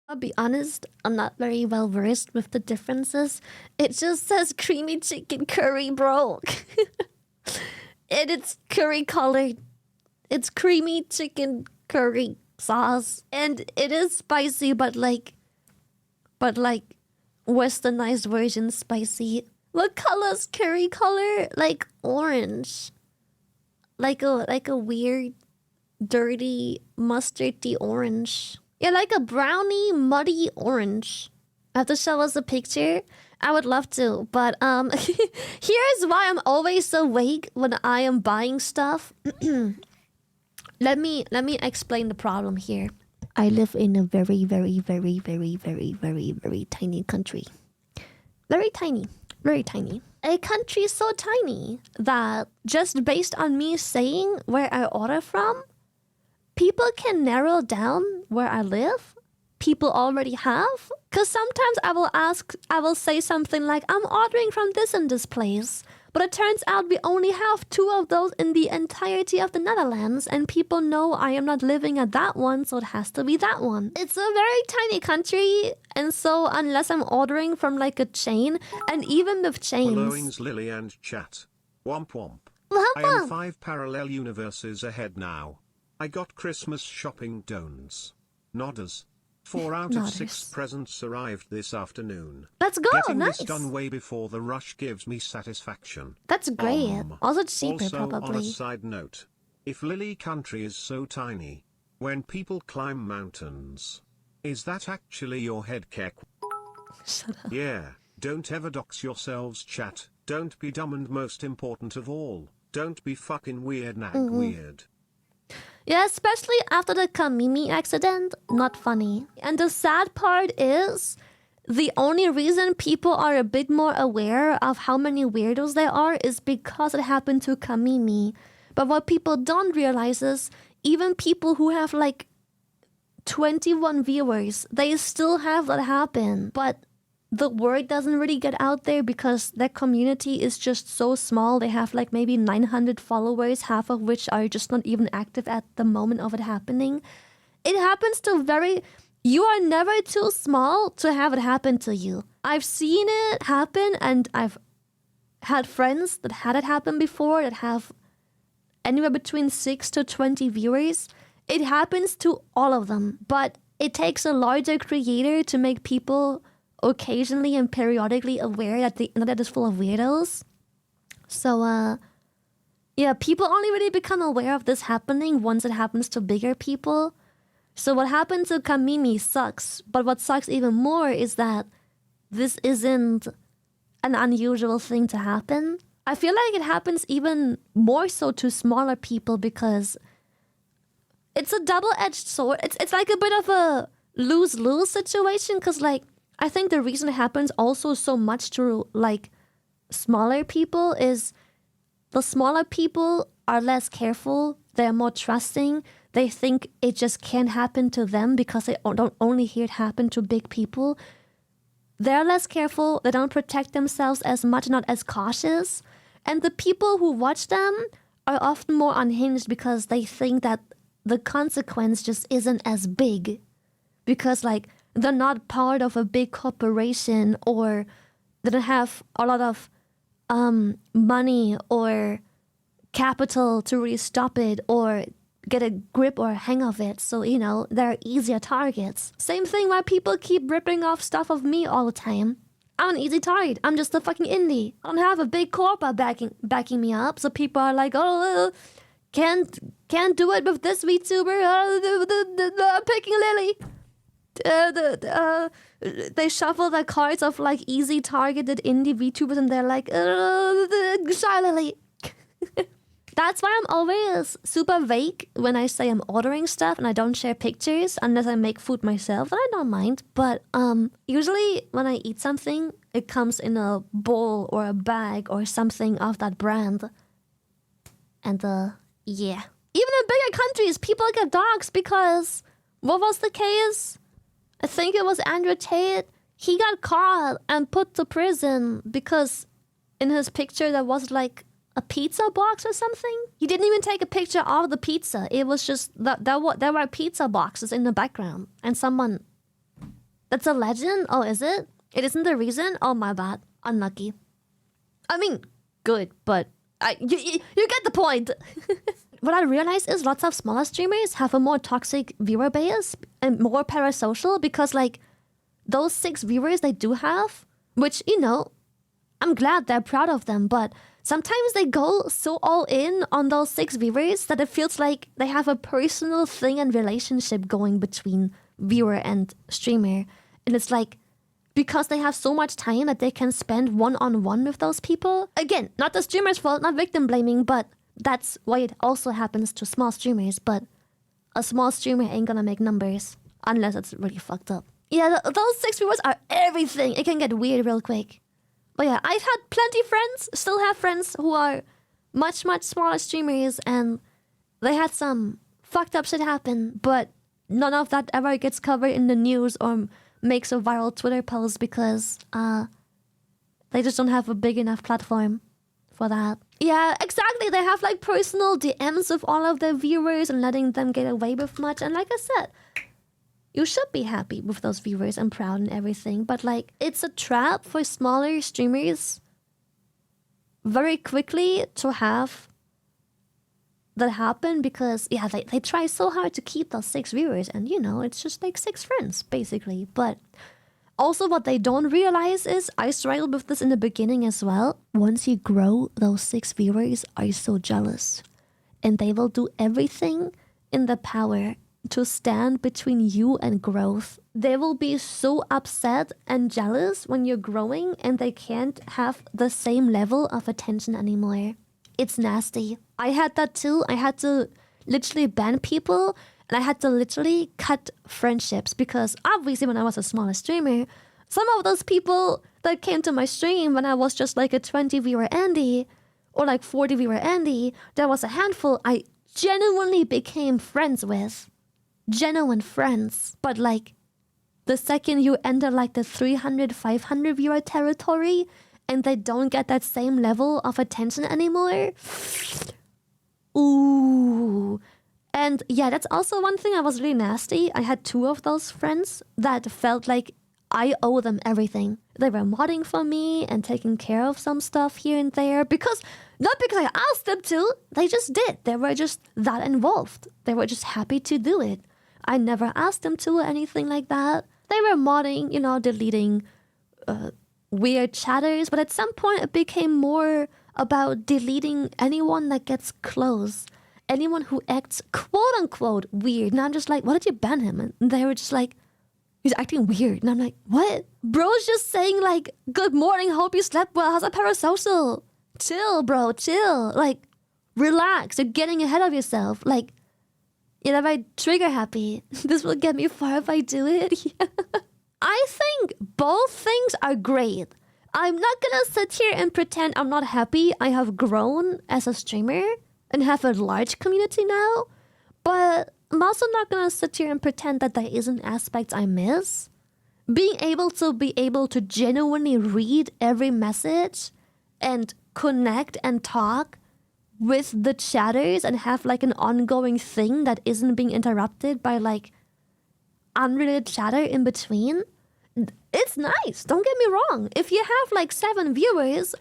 I'll be honest, I'm not very well versed with the differences. It just says creamy chicken curry, bro. And it's curry colored. It's creamy chicken curry sauce. And it is spicy, but like westernized version spicy. What color's curry color? Like orange. Like a weird dirty mustardy orange. Yeah, like a brownie muddy orange. Have to show us a picture? I would love to, but here's why I'm always so vague when I am buying stuff. Let me explain the problem here. I live in a very, very, very, very, very, very, very tiny country. Very tiny. Very tiny. A country so tiny that just based on me saying where I order from, people can narrow down where I live. People already have. Because sometimes I will say something like, I'm ordering from this and this place. But it turns out we only have 2 of those in the entirety of the Netherlands. And people know I am not living at that one, so it has to be that one. It's a very tiny country. And so unless I'm ordering from like a chain, and even with chains... Followings Lily and chat. Womp womp. I am 5 parallel universes ahead now. I got Christmas shopping don'ts. Nodders. 4 out of 6 presents arrived this afternoon. Let's go, Getting nice. this done way before the rush gives me satisfaction. That's great. Also cheaper, also, probably. On a side note, if Lily country is so tiny, when people climb mountains, is that actually your head kek? Shut up. Yeah, don't ever dox yourselves, chat. Don't be dumb, and most important of all, don't be fucking weird weird. Yeah, especially after the Kamimi accident, not funny. And the sad part is, the only reason people are a bit more aware of how many weirdos there are is because it happened to Kamimi. But what people don't realize is, even people who have like 21 viewers, they still have that happen. But the word doesn't really get out there because their community is just so small. They have like maybe 900 followers, half of which are just not even active at the moment of it happening. It happens to you are never too small to have it happen to you. I've seen it happen, and I've had friends that had it happen before that have anywhere between 6 to 20 viewers. It happens to all of them, but it takes a larger creator to make people occasionally and periodically aware that the internet is full of weirdos. So, yeah, people only really become aware of this happening once it happens to bigger people. So what happened to Kamimi sucks, but what sucks even more is that this isn't an unusual thing to happen. I feel like it happens even more so to smaller people because it's a double-edged sword. It's like a bit of a lose-lose situation because, like, I think the reason it happens also so much to like smaller people is the smaller people are less careful. They're more trusting. They think it just can't happen to them because they don't only hear it happen to big people. They're less careful. They don't protect themselves as much, not as cautious. And the people who watch them are often more unhinged because they think that the consequence just isn't as big. Because like, they're not part of a big corporation, or they don't have a lot of money or capital to really stop it or get a grip or a hang of it. So, you know, they're easier targets. Same thing why people keep ripping off stuff of me all the time. I'm an easy target. I'm just a fucking indie. I don't have a big corporate backing me up. So people are like, oh, can't do it with this VTuber. I'm picking Lily. They shuffle the cards of like easy targeted indie VTubers, and they're like, Shylily. That's why I'm always super vague when I say I'm ordering stuff and I don't share pictures unless I make food myself, and I don't mind. But usually when I eat something, it comes in a bowl or a bag or something of that brand. And yeah. Even in bigger countries, people get doxxed because what was the case? I think it was Andrew Tate. He got caught and put to prison because in his picture there was like a pizza box or something. He didn't even take a picture of the pizza. It was just there were pizza boxes in the background, and someone That's a legend? Oh, is it? It isn't the reason? Oh, my bad. Unlucky. I mean, good, but you get the point. What I realized is lots of smaller streamers have a more toxic viewer base and more parasocial because, like, those 6 viewers they do have, which, you know, I'm glad they're proud of them, but sometimes they go so all in on those 6 viewers that it feels like they have a personal thing and relationship going between viewer and streamer. And it's like, because they have so much time that they can spend one-on-one with those people. Again, not the streamer's fault, not victim blaming, but that's why it also happens to small streamers. But a small streamer ain't gonna make numbers unless it's really fucked up. Yeah, those 6 viewers are everything. It can get weird real quick. But yeah, I've had plenty friends, still have friends who are much, much smaller streamers, and they had some fucked up shit happen, but none of that ever gets covered in the news or makes a viral Twitter post because they just don't have a big enough platform for that. Yeah, exactly. They have like personal DMs of all of their viewers and letting them get away with much. And like I said, you should be happy with those viewers and proud and everything. But like, it's a trap for smaller streamers very quickly to have that happen because, yeah, they try so hard to keep those 6 viewers. And, you know, it's just like 6 friends, basically. But also what they don't realize is, I struggled with this in the beginning as well. Once you grow, those 6 viewers are so jealous. And they will do everything in their power to stand between you and growth. They will be so upset and jealous when you're growing and they can't have the same level of attention anymore. It's nasty. I had that too. I had to literally ban people and I had to literally cut friendships because obviously when I was a smaller streamer, some of those people that came to my stream when I was just like a 20 viewer Andy or like 40 viewer Andy, there was a handful I genuinely became friends with. Genuine friends. But like the second you enter like the 300, 500 viewer territory and they don't get that same level of attention anymore. Ooh. And yeah, that's also one thing I was really nasty. I had 2 of those friends that felt like I owe them everything. They were modding for me and taking care of some stuff here and there because, not because I asked them to, they just did. They were just that involved. They were just happy to do it. I never asked them to or anything like that. They were modding, you know, deleting weird chatters, but at some point it became more about deleting anyone that gets close. Anyone who acts quote-unquote weird. And I'm just like, why did you ban him? And they were just like, he's acting weird. And I'm like, what? Bro's just saying like, good morning, hope you slept well. How's that parasocial? Chill, bro, chill. Like, relax. You're getting ahead of yourself. Like, you know, if I trigger happy, this will get me far if I do it. I think both things are great. I'm not gonna sit here and pretend I'm not happy. I have grown as a streamer and have a large community now. But I'm also not gonna sit here and pretend that there isn't aspects I miss. Being able to genuinely read every message and connect and talk with the chatters and have like an ongoing thing that isn't being interrupted by like unrelated chatter in between. It's nice, don't get me wrong. If you have like 7 viewers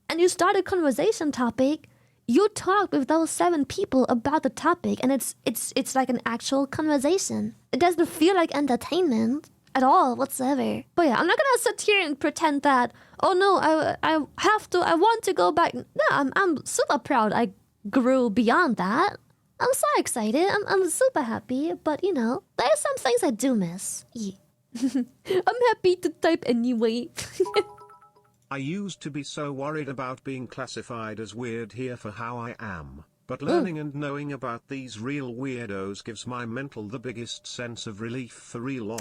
and you start a conversation topic, you talk with those 7 people about the topic and it's like an actual conversation. It doesn't feel like entertainment at all whatsoever. But yeah, I'm not gonna sit here and pretend that, oh no, I want to go back. No, I'm super proud I grew beyond that. I'm so excited. I'm super happy, but you know, there are some things I do miss. Yeah. I'm happy to type anyway. I used to be so worried about being classified as weird here for how I am, but learning and knowing about these real weirdos gives my mental the biggest sense of relief for real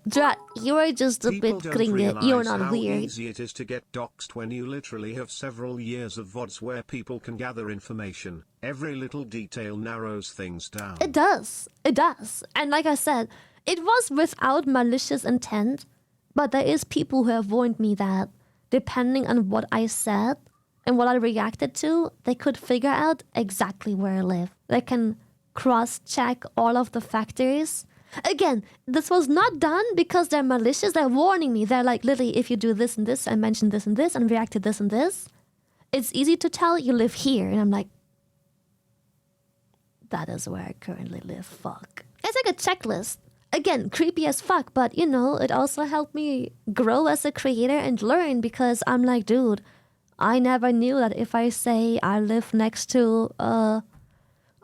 Drat, you are just a bit gringe. You're not how weird. easy it is to get doxxed when you literally have several years of VODs where people can gather information. Every little detail narrows things down. It does. It does. And like I said, it was without malicious intent, but there is people who have warned me that depending on what I said and what I reacted to, they could figure out exactly where I live. They can cross-check all of the factors. Again, this was not done because they're malicious. They're warning me. They're like, Lily, if you do this and this and mention this and this and react to this and this, it's easy to tell you live here. And I'm like, that is where I currently live. Fuck. It's like a checklist. Again, creepy as fuck, but you know, it also helped me grow as a creator and learn because I'm like, dude, I never knew that if I say I live next to, I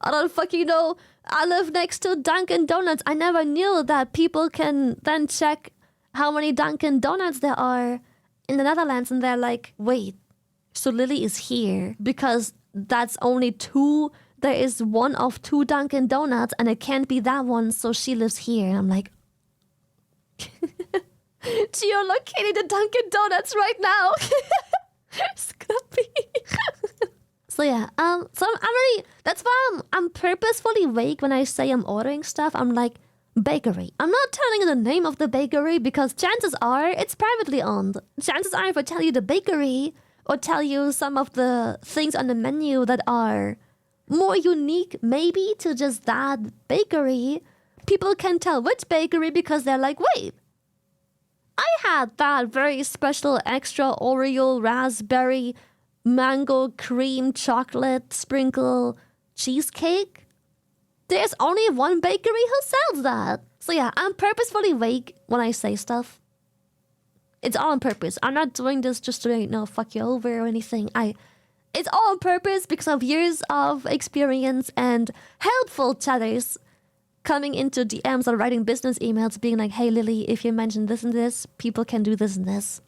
don't fucking know, I live next to Dunkin' Donuts, I never knew that people can then check how many Dunkin' Donuts there are in the Netherlands and they're like, wait, so Lily is here because that's only two. There is one of two Dunkin' Donuts and it can't be that one, so she lives here. And I'm like, geolocating the Dunkin' Donuts right now. Scrappy. So yeah, so I'm really, that's why I'm purposefully vague when I say I'm ordering stuff. I'm like, bakery. I'm not telling you the name of the bakery because chances are it's privately owned. Chances are if I tell you the bakery or tell you some of the things on the menu that are more unique maybe to just that bakery, people can tell which bakery because they're like, wait, I had that very special extra Oreo raspberry mango cream chocolate sprinkle cheesecake. There's only one bakery who sells that. So yeah, I'm purposefully vague when I say stuff. It's all on purpose. I'm not doing this just to, you know, fuck you over or anything. It's all on purpose because of years of experience and helpful chatters coming into DMs or writing business emails being like, hey, Lily, if you mention this and this, people can do this and this.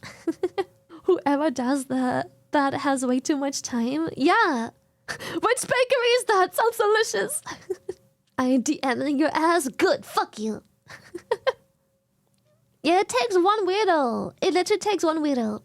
Whoever does that has way too much time. Yeah. Which bakery is that? Sounds delicious. I ain't DMing your ass. Good. Fuck you. Yeah, it takes one weirdo. It literally takes one weirdo.